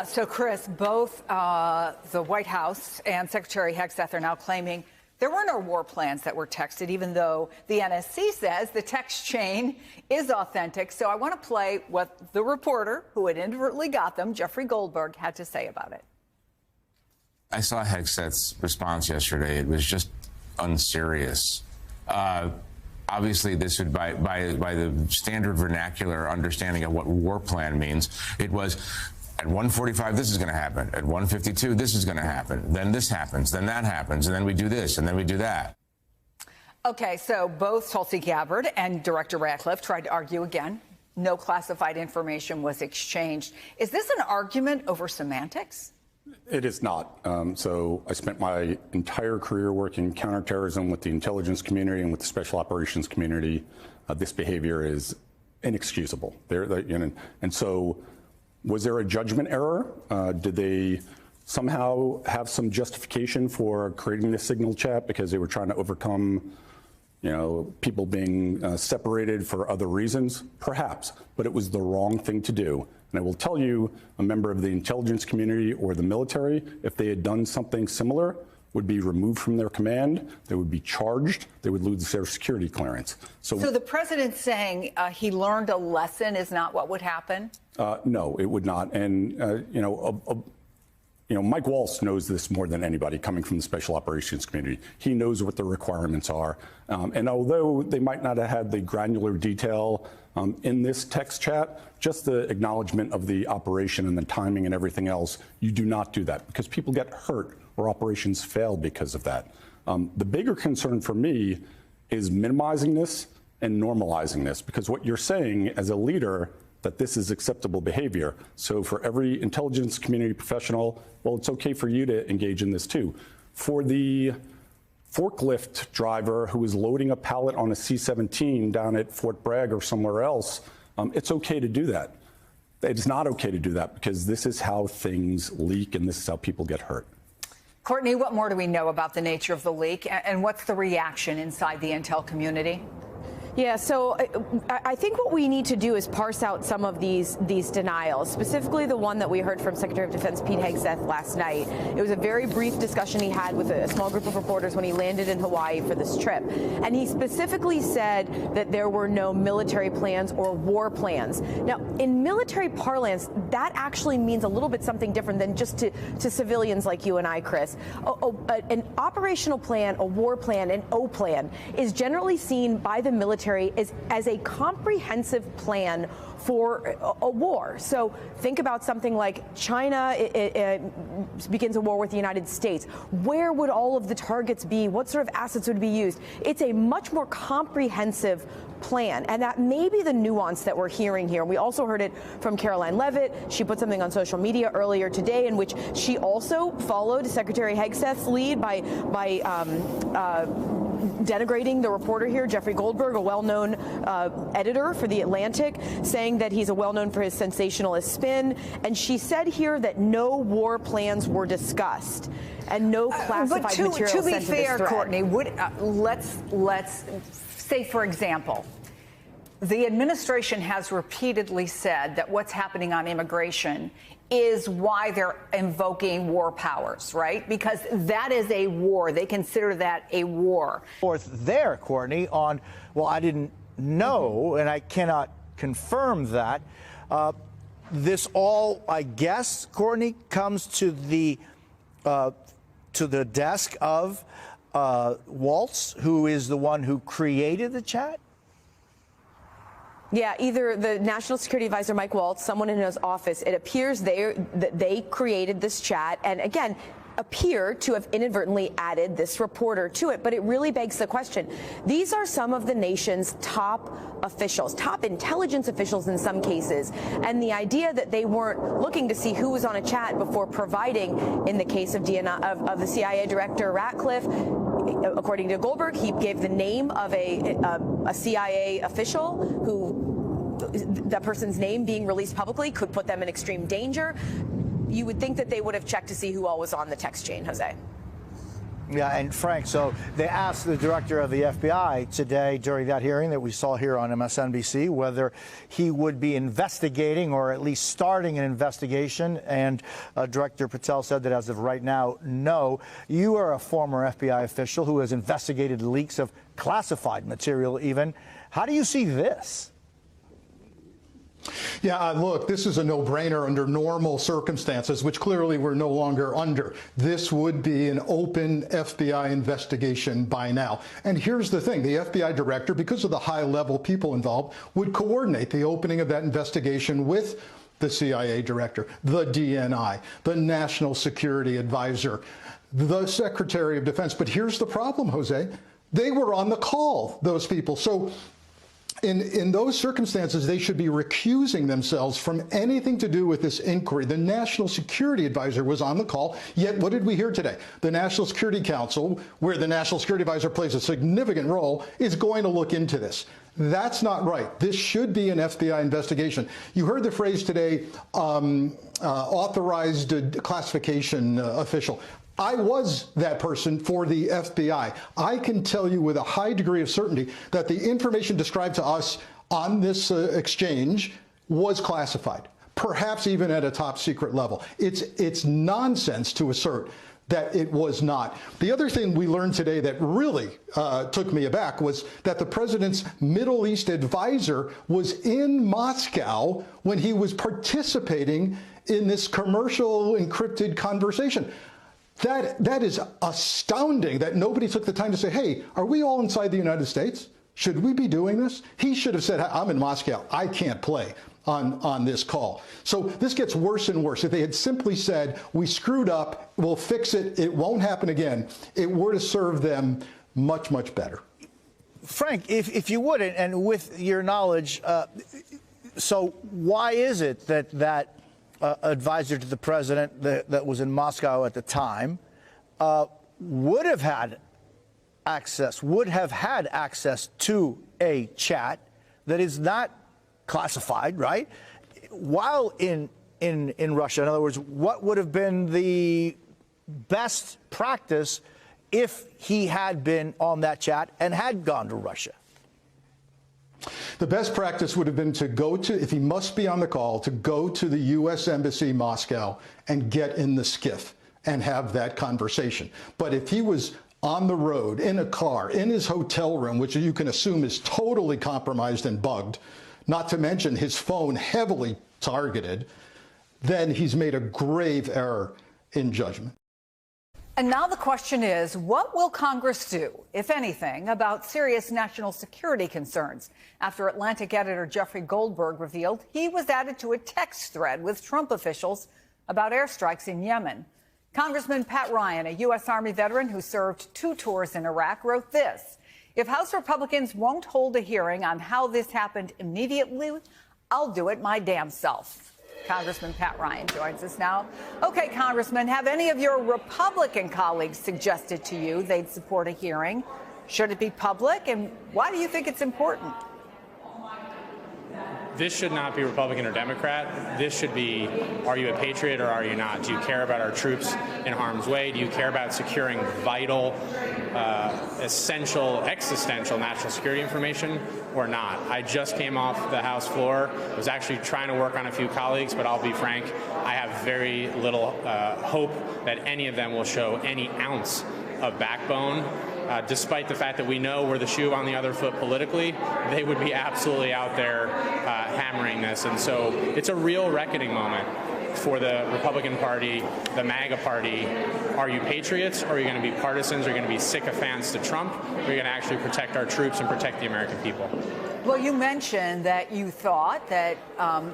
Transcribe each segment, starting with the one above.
So, Chris, both the White House and Secretary Hegseth are now claiming there were no war plans that were texted, even though the NSC says the text chain is authentic. So I want to play what the reporter who had inadvertently got them, Jeffrey Goldberg, had to say about it. I saw Hegseth's response yesterday. It was just unserious. Obviously, this would, by the standard vernacular understanding of what war plan means, it was at 1:45, this is going to happen. At 1:52, this is going to happen. Then this happens. Then that happens. And then we do this. And then we do that. Okay, so both Tulsi Gabbard and Director Ratcliffe tried to argue again. No classified information was exchanged. Is this an argument over semantics? It is not. So I spent my entire career working counterterrorism with the intelligence community and with the special operations community. This behavior is inexcusable. And so was there a judgment error? Did they somehow have some justification for creating this signal chat because they were trying to overcome, people being separated for other reasons? Perhaps, but it was the wrong thing to do. And I will tell you, a member of the intelligence community or the military, if they had done something similar, would be removed from their command. They would be charged. They would lose their security clearance. So the president saying he learned a lesson is not what would happen? No, it would not. And, Mike Waltz knows this more than anybody coming from the special operations community. He knows what the requirements are. And although they might not have had the granular detail in this text chat, just the acknowledgement of the operation and the timing and everything else, you do not do that because people get hurt or operations fail because of that. The bigger concern for me is minimizing this and normalizing this, because what you're saying as a leader that this is acceptable behavior. So for every intelligence community professional, well, it's okay for you to engage in this too. For the forklift driver who is loading a pallet on a C-17 down at Fort Bragg or somewhere else, it's okay to do that. It's not okay to do that because this is how things leak and this is how people get hurt. Courtney, what more do we know about the nature of the leak and what's the reaction inside the intel community? Yeah, so I think what we need to do is parse out some of these denials, specifically the one that we heard from Secretary of Defense Pete Hegseth last night. It was a very brief discussion he had with a small group of reporters when he landed in Hawaii for this trip. And he specifically said that there were no military plans or war plans. Now, in military parlance, that actually means a little bit something different than just to civilians like you and I, Chris. An operational plan, a war plan, an O plan is generally seen by the military as a comprehensive plan for a war. So think about something like China begins a war with the United States. Where would all of the targets be? What sort of assets would be used? It's a much more comprehensive plan, and that may be the nuance that we're hearing here. We also heard it from Caroline Leavitt. She put something on social media earlier today in which she also followed Secretary Hegseth's lead by denigrating the reporter here, Jeffrey Goldberg, a well-known editor for The Atlantic, saying that he's a well-known for his sensationalist spin. And she said here that no war plans were discussed and no classified material sent to this thread. To be fair, Courtney, let's say, for example, the administration has repeatedly said that what's happening on immigration is why they're invoking war powers, right? Because that is a war. They consider that a war. Fourth there, Courtney, on, well, I didn't know, and I cannot confirm that. This all, I guess, Courtney, comes to the desk of Waltz, who is the one who created the chat? Yeah, either the National Security Advisor, Mike Waltz, someone in his office. It appears that they created this chat, and again, appear to have inadvertently added this reporter to it. But it really begs the question. These are some of the nation's top officials, top intelligence officials in some cases. And the idea that they weren't looking to see who was on a chat before providing, in the case of the CIA Director Ratcliffe, according to Goldberg, he gave the name of a CIA official who, that person's name being released publicly could put them in extreme danger. You would think that they would have checked to see who all was on the text chain, Jose. Yeah, and Frank, so they asked the director of the FBI today during that hearing that we saw here on MSNBC whether he would be investigating or at least starting an investigation. And Director Patel said that as of right now, no. You are a former FBI official who has investigated leaks of classified material even. How do you see this? Yeah, look, this is a no-brainer under normal circumstances, which clearly we're no longer under. This would be an open FBI investigation by now. And here's the thing. The FBI director, because of the high-level people involved, would coordinate the opening of that investigation with the CIA director, the DNI, the National Security Advisor, the Secretary of Defense. But here's the problem, Jose. They were on the call, those people. So in those circumstances, they should be recusing themselves from anything to do with this inquiry. The National Security Advisor was on the call, yet what did we hear today? The National Security Council, where the National Security Advisor plays a significant role, is going to look into this. That's not right. This should be an FBI investigation. You heard the phrase today, authorized classification official. I was that person for the FBI. I can tell you with a high degree of certainty that the information described to us on this exchange was classified, perhaps even at a top secret level. It's nonsense to assert that it was not. The other thing we learned today that really took me aback was that the president's Middle East advisor was in Moscow when he was participating in this commercial encrypted conversation. That is astounding that nobody took the time to say, hey, are we all inside the United States? Should we be doing this? He should have said, I'm in Moscow. I can't play on this call. So this gets worse and worse. If they had simply said, we screwed up, we'll fix it, it won't happen again, it would have served them much, much better. Frank, if you would, and with your knowledge, so why is it that advisor to the president that was in Moscow at the time would have had access to a chat that is not classified, right? While in Russia, in other words, what would have been the best practice if he had been on that chat and had gone to Russia? The best practice would have been to go to, if he must be on the call, to go to the U.S. Embassy Moscow and get in the skiff and have that conversation. But if he was on the road, in a car, in his hotel room, which you can assume is totally compromised and bugged, not to mention his phone heavily targeted, then he's made a grave error in judgment. And now the question is, what will Congress do, if anything, about serious national security concerns after Atlantic editor Jeffrey Goldberg revealed he was added to a text thread with Trump officials about airstrikes in Yemen? Congressman Pat Ryan, a U.S. Army veteran who served 2 tours in Iraq, wrote this: if House Republicans won't hold a hearing on how this happened immediately, I'll do it my damn self. Congressman Pat Ryan joins us now. Okay, Congressman, have any of your Republican colleagues suggested to you they'd support a hearing? Should it be public? And why do you think it's important? This should not be Republican or Democrat. This should be, are you a patriot or are you not? Do you care about our troops in harm's way? Do you care about securing vital, essential, existential national security information or not? I just came off the House floor. I was actually trying to work on a few colleagues, but I'll be frank, I have very little hope that any of them will show any ounce of backbone. Despite the fact that we know we're the shoe on the other foot politically, they would be absolutely out there hammering this. And so it's a real reckoning moment for the Republican Party, the MAGA Party. Are you patriots, or are you going to be partisans? Are you going to be sycophants to Trump? Or are you going to actually protect our troops and protect the American people? Well, you mentioned that you thought that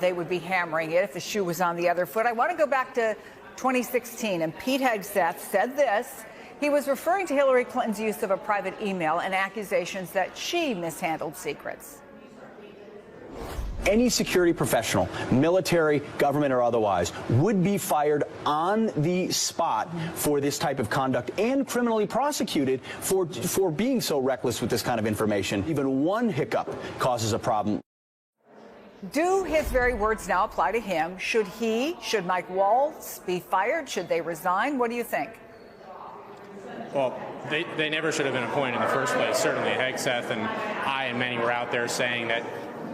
they would be hammering it if the shoe was on the other foot. I want to go back to 2016, and Pete Hegseth said this. He was referring to Hillary Clinton's use of a private email and accusations that she mishandled secrets. Any security professional, military, government, or otherwise, would be fired on the spot for this type of conduct and criminally prosecuted for being so reckless with this kind of information. Even one hiccup causes a problem. Do his very words now apply to him? Should Mike Waltz be fired? Should they resign? What do you think? Well, they never should have been appointed in the first place. Certainly, Hegseth and I and many were out there saying that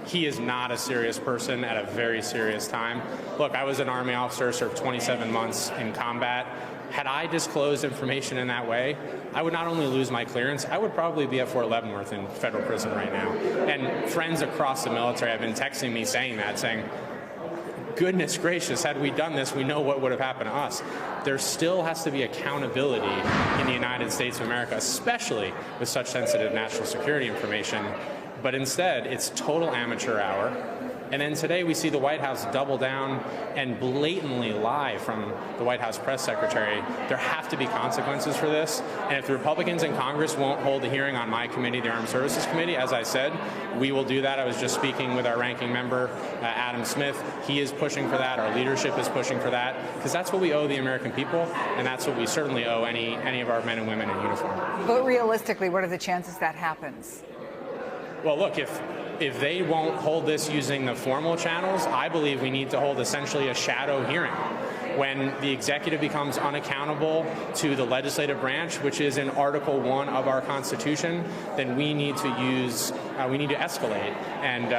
he is not a serious person at a very serious time. Look, I was an Army officer, served 27 months in combat. Had I disclosed information in that way, I would not only lose my clearance, I would probably be at Fort Leavenworth in federal prison right now. And friends across the military have been texting me saying, goodness gracious, had we done this, we know what would have happened to us. There still has to be accountability in the United States of America, especially with such sensitive national security information. But instead, it's total amateur hour. And then today we see the White House double down and blatantly lie from the White House press secretary. There have to be consequences for this. And if the Republicans in Congress won't hold a hearing on my committee, the Armed Services Committee, as I said, we will do that. I was just speaking with our ranking member, Adam Smith. He is pushing for that. Our leadership is pushing for that, because that's what we owe the American people, and that's what we certainly owe any of our men and women in uniform. But realistically, what are the chances that happens? Well, look, if they won't hold this using the formal channels, I believe we need to hold essentially a shadow hearing. When the executive becomes unaccountable to the legislative branch, which is in Article 1 of our Constitution, then we need to escalate. And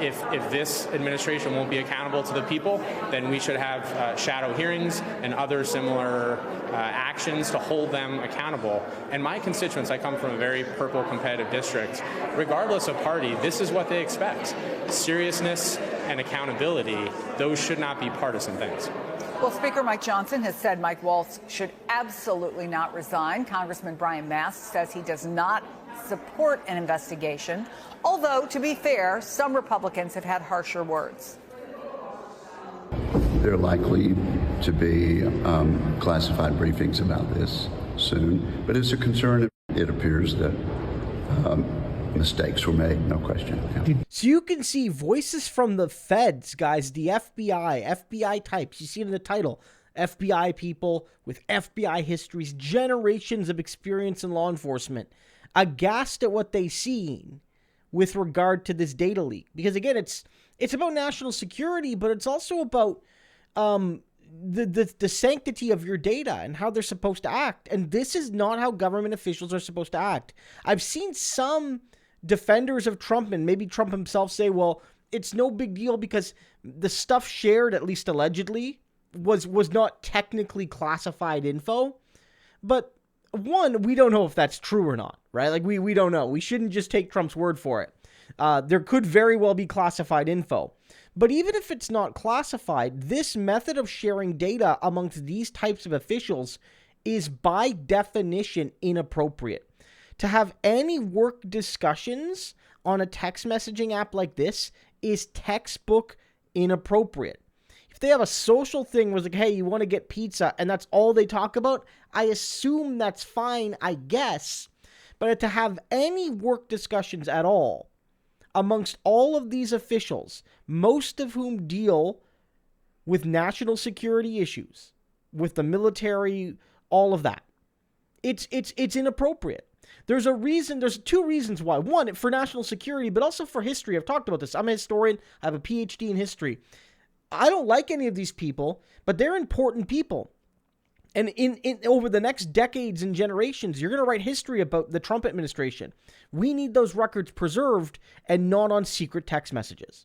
if this administration won't be accountable to the people, then we should have shadow hearings and other similar actions to hold them accountable. And my constituents, I come from a very purple competitive district, regardless of party, this is what they expect. Seriousness and accountability, those should not be partisan things. Well, Speaker Mike Johnson has said Mike Waltz should absolutely not resign. Congressman Brian Mast says he does not support an investigation, although, to be fair, some Republicans have had harsher words. There are likely to be classified briefings about this soon, but it's a concern. It appears that mistakes were made, no question. Yeah. So you can see voices from the feds, guys, the FBI types. You see it in the title. FBI people with FBI histories, generations of experience in law enforcement, aghast at what they seen with regard to this data leak. Because again, it's about national security, but it's also about the sanctity of your data and how they're supposed to act. And this is not how government officials are supposed to act. I've seen some defenders of Trump, and maybe Trump himself, say, well, it's no big deal because the stuff shared, at least allegedly, was not technically classified info. But one, we don't know if that's true or not, right? Like, we don't know. We shouldn't just take Trump's word for it. There could very well be classified info. But even if it's not classified, this method of sharing data amongst these types of officials is by definition inappropriate. To have any work discussions on a text messaging app like this is textbook inappropriate. If they have a social thing where it's like, hey, you want to get pizza, and that's all they talk about, I assume that's fine, I guess. But to have any work discussions at all amongst all of these officials, most of whom deal with national security issues, with the military, all of that, it's inappropriate. There's two reasons why. One, for national security, but also for history. I've talked about this. I'm a historian. I have a PhD in history. I don't like any of these people, but they're important people. And in over the next decades and generations, you're going to write history about the Trump administration. We need those records preserved and not on secret text messages.